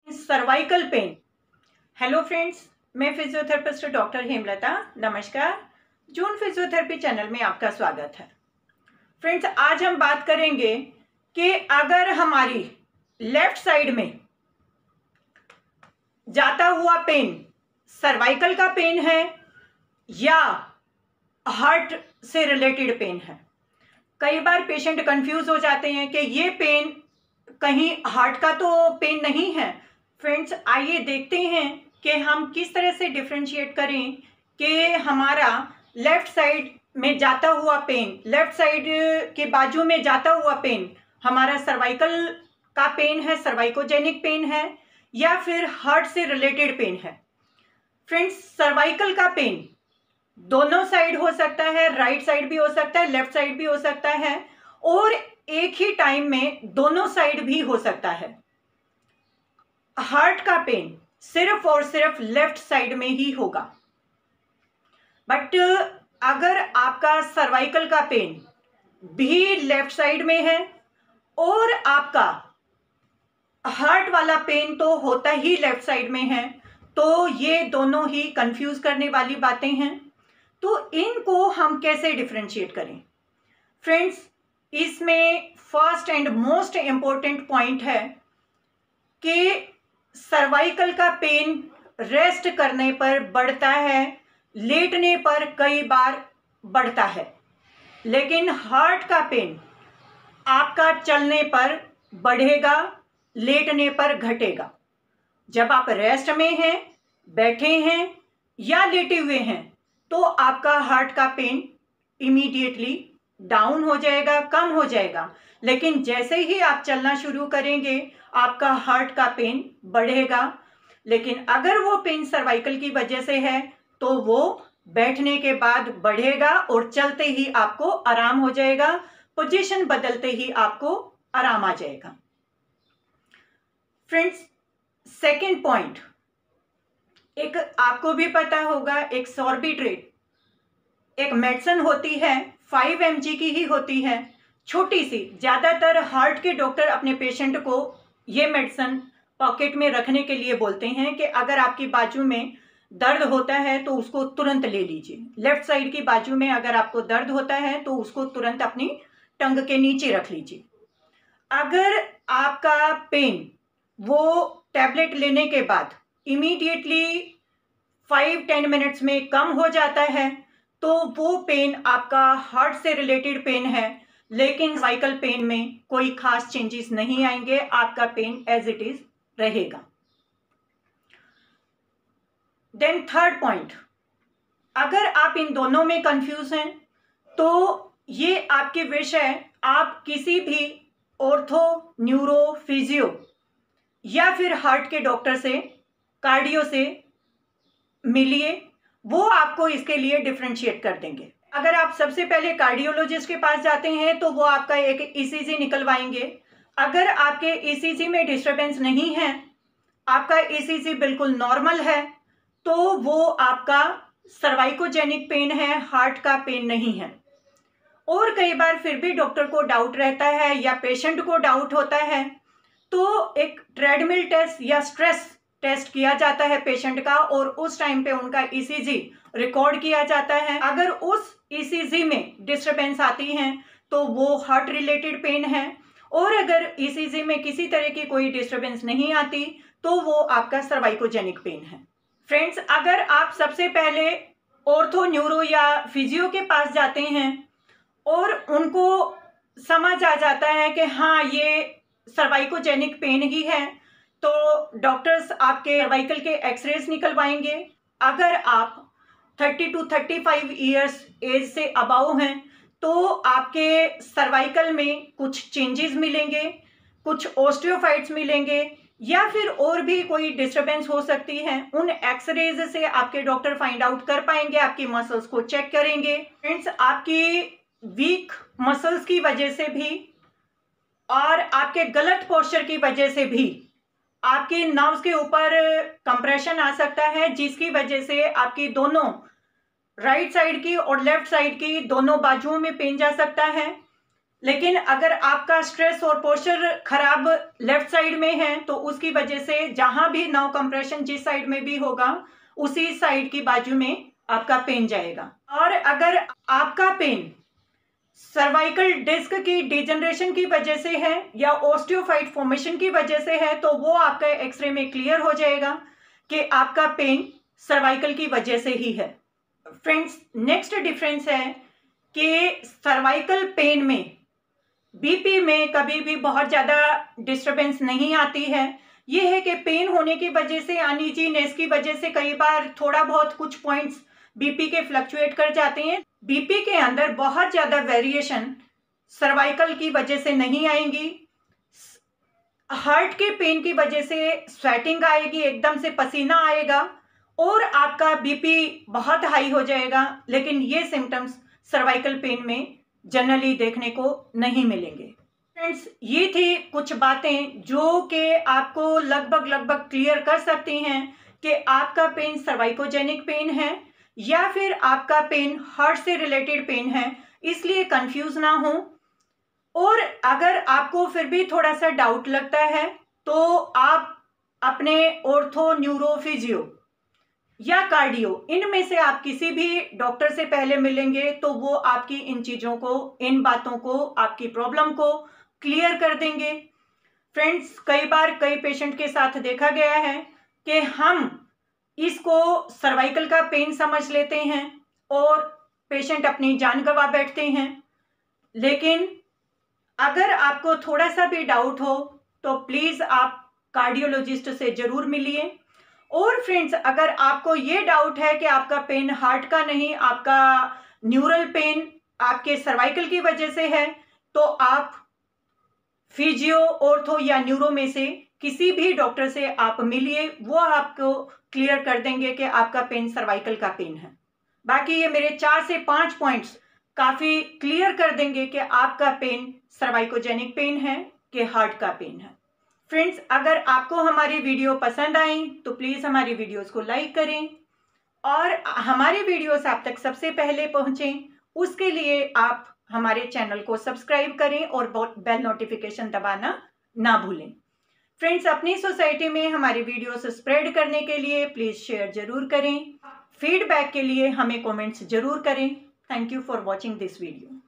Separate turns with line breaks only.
Cervical pain. Hello friends, मैं physiotherapist doctor Hemlata. नमस्कार। जून physiotherapy channel में आपका स्वागत है। फ्रेंड्स, आज हम बात करेंगे कि अगर हमारी लेफ्ट साइड में जाता हुआ पेन सर्वाइकल का पेन है या हार्ट से रिलेटेड पेन है। कई बार पेशेंट कंफ्यूज हो जाते हैं कि ये पेन कहीं हार्ट का तो पेन नहीं है। फ्रेंड्स, आइए देखते हैं कि हम किस तरह से डिफरेंशिएट करें कि हमारा लेफ्ट साइड में जाता हुआ पेन, लेफ्ट साइड के बाजू में जाता हुआ पेन हमारा सर्वाइकल का पेन है, सर्वाइकोजेनिक पेन है या फिर हार्ट से रिलेटेड पेन है। फ्रेंड्स, सर्वाइकल का पेन दोनों साइड हो सकता है, राइट साइड भी हो सकता है, लेफ्ट साइड भी हो सकता है और एक ही टाइम में दोनों साइड भी हो सकता है। हार्ट का पेन सिर्फ और सिर्फ लेफ्ट साइड में ही होगा। बट अगर आपका सर्वाइकल का पेन भी लेफ्ट साइड में है और आपका हार्ट वाला पेन तो होता ही लेफ्ट साइड में है, तो ये दोनों ही कंफ्यूज करने वाली बातें हैं। तो इनको हम कैसे डिफरेंशिएट करें? फ्रेंड्स, इसमें first and most important point है कि सर्वाइकल का पेन रेस्ट करने पर बढ़ता है, लेटने पर कई बार बढ़ता है, लेकिन हार्ट का पेन आपका चलने पर बढ़ेगा, लेटने पर घटेगा। जब आप रेस्ट में हैं, बैठे हैं या लेटे हुए हैं, तो आपका हार्ट का पेन इमीडिएटली डाउन हो जाएगा, कम हो जाएगा। लेकिन जैसे ही आप चलना शुरू करेंगे, आपका हार्ट का पेन बढ़ेगा। लेकिन अगर वो पेन सर्वाइकल की वजह से है तो वो बैठने के बाद बढ़ेगा और चलते ही आपको आराम हो जाएगा, पोजीशन बदलते ही आपको आराम आ जाएगा। फ्रेंड्स, सेकंड पॉइंट, एक आपको भी पता होगा, एक सॉर्बिट्रेट एक मेडिसिन होती है, 5 mg की ही होती है, छोटी सी। ज़्यादातर हार्ट के डॉक्टर अपने पेशेंट को ये मेडिसिन पॉकेट में रखने के लिए बोलते हैं कि अगर आपकी बाजू में दर्द होता है तो उसको तुरंत ले लीजिए। लेफ्ट साइड की बाजू में अगर आपको दर्द होता है तो उसको तुरंत अपनी टंग के नीचे रख लीजिए। अगर आपका पेन वो टैबलेट लेने के बाद इमीडिएटली 5-10 मिनट्स में कम हो जाता है, तो वो पेन आपका हार्ट से रिलेटेड पेन है, लेकिन सर्वाइकल पेन में कोई खास चेंजेस नहीं आएंगे, आपका पेन एज इट इज रहेगा। देन थर्ड पॉइंट, अगर आप इन दोनों में कंफ्यूज हैं तो ये आपकी विश है, आप किसी भी ऑर्थो, न्यूरो, फिजियो या फिर हार्ट के डॉक्टर से, कार्डियो से मिलिए, वो आपको इसके लिए डिफरेंशिएट कर देंगे। अगर आप सबसे पहले कार्डियोलॉजिस्ट के पास जाते हैं तो वो आपका एक ईसीजी निकलवाएंगे। अगर आपके ईसीजी में डिस्टरबेंस नहीं है, आपका ईसीजी बिल्कुल नॉर्मल है, तो वो आपका सर्वाइकोजेनिक पेन है, हार्ट का पेन नहीं है। और कई बार फिर भी डॉक्टर को डाउट रहता है या पेशेंट को डाउट होता है, तो एक ट्रेडमिल टेस्ट या स्ट्रेस टेस्ट किया जाता है पेशेंट का और उस टाइम पे उनका ईसीजी रिकॉर्ड किया जाता है। अगर उस ईसीजी में डिस्टरबेंस आती है तो वो हार्ट रिलेटेड पेन है, और अगर ईसीजी में किसी तरह की कोई डिस्टरबेंस नहीं आती तो वो आपका सर्वाइकोजेनिक पेन है। फ्रेंड्स, अगर आप सबसे पहले ऑर्थो, न्यूरो या फिजियो के पास जाते हैं और उनको समझ आ जाता है कि हाँ ये सर्वाइकोजेनिक पेन ही है, तो डॉक्टर्स आपके सर्वाइकल के एक्सरेज निकलवाएंगे। अगर आप 30 to 35 ईयर्स एज से अबाव हैं तो आपके सर्वाइकल में कुछ चेंजेस मिलेंगे, कुछ ऑस्टियोफाइट्स मिलेंगे या फिर और भी कोई डिस्टरबेंस हो सकती है। उन एक्सरेज से आपके डॉक्टर फाइंड आउट कर पाएंगे, आपकी मसल्स को चेक करेंगे। फ्रेंड्स, आपकी वीक मसल्स की वजह से भी और आपके गलत पोस्चर की वजह से भी आपके नर्व्स के ऊपर कंप्रेशन आ सकता है, जिसकी वजह से आपकी दोनों राइट साइड की और लेफ्ट साइड की दोनों बाजुओं में पेन जा सकता है। लेकिन अगर आपका स्ट्रेस और पोस्चर खराब लेफ्ट साइड में है तो उसकी वजह से जहां भी नर्व कंप्रेशन जिस साइड में भी होगा उसी साइड की बाजू में आपका पेन जाएगा। और अगर आपका पेन सर्वाइकल डिस्क की डिजनरेशन की वजह से है या ऑस्टियोफाइट फॉर्मेशन की वजह से है तो वो आपका एक्सरे में क्लियर हो जाएगा कि आपका पेन सर्वाइकल की वजह से ही है। फ्रेंड्स, नेक्स्ट डिफरेंस है कि सर्वाइकल पेन में बीपी में कभी भी बहुत ज़्यादा डिस्टरबेंस नहीं आती है। ये है कि पेन होने की वजह से, अनइजीनेस की वजह से कई बार थोड़ा बहुत कुछ पॉइंट्स बीपी के फ्लक्चुएट कर जाते हैं। बीपी के अंदर बहुत ज़्यादा वेरिएशन सर्वाइकल की वजह से नहीं आएंगी। हार्ट के पेन की वजह से स्वेटिंग आएगी, एकदम से पसीना आएगा और आपका बीपी बहुत हाई हो जाएगा, लेकिन ये सिम्टम्स सर्वाइकल पेन में जनरली देखने को नहीं मिलेंगे। फ्रेंड्स, ये थी कुछ बातें जो कि आपको लगभग क्लियर कर सकती हैं कि आपका पेन सर्वाइकोजेनिक पेन है या फिर आपका पेन हार्ट से रिलेटेड पेन है, इसलिए कंफ्यूज ना हो। और अगर आपको फिर भी थोड़ा सा डाउट लगता है तो आप अपने ऑर्थो, न्यूरो, फिजियो या कार्डियो, इनमें से आप किसी भी डॉक्टर से पहले मिलेंगे तो वो आपकी इन चीज़ों को, इन बातों को, आपकी प्रॉब्लम को क्लियर कर देंगे। फ्रेंड्स, कई बार कई पेशेंट के साथ देखा गया है कि हम इसको सर्वाइकल का पेन समझ लेते हैं और पेशेंट अपनी जान गंवा बैठते हैं। लेकिन अगर आपको थोड़ा सा भी डाउट हो तो प्लीज़ आप कार्डियोलॉजिस्ट से ज़रूर मिलिए। और फ्रेंड्स, अगर आपको ये डाउट है कि आपका पेन हार्ट का नहीं, आपका न्यूरल पेन आपके सर्वाइकल की वजह से है, तो आप फिजियो, ऑर्थो या न्यूरो में से किसी भी डॉक्टर से आप मिलिए, वो आपको क्लियर कर देंगे कि आपका पेन सर्वाइकल का पेन है। बाकी ये मेरे 4 से 5 पॉइंट्स काफ़ी क्लियर कर देंगे कि आपका पेन सर्वाइकोजेनिक पेन है कि हार्ट का पेन है। फ्रेंड्स, अगर आपको हमारी वीडियो पसंद आई तो प्लीज़ हमारी वीडियोस को लाइक करें और हमारी वीडियोस आप तक सबसे पहले पहुंचें, उसके लिए आप हमारे चैनल को सब्सक्राइब करें और बेल नोटिफिकेशन दबाना ना भूलें। फ्रेंड्स, अपनी सोसाइटी में हमारी वीडियोस स्प्रेड करने के लिए प्लीज़ शेयर ज़रूर करें। फीडबैक के लिए हमें कमेंट्स ज़रूर करें। Thank you for watching this video.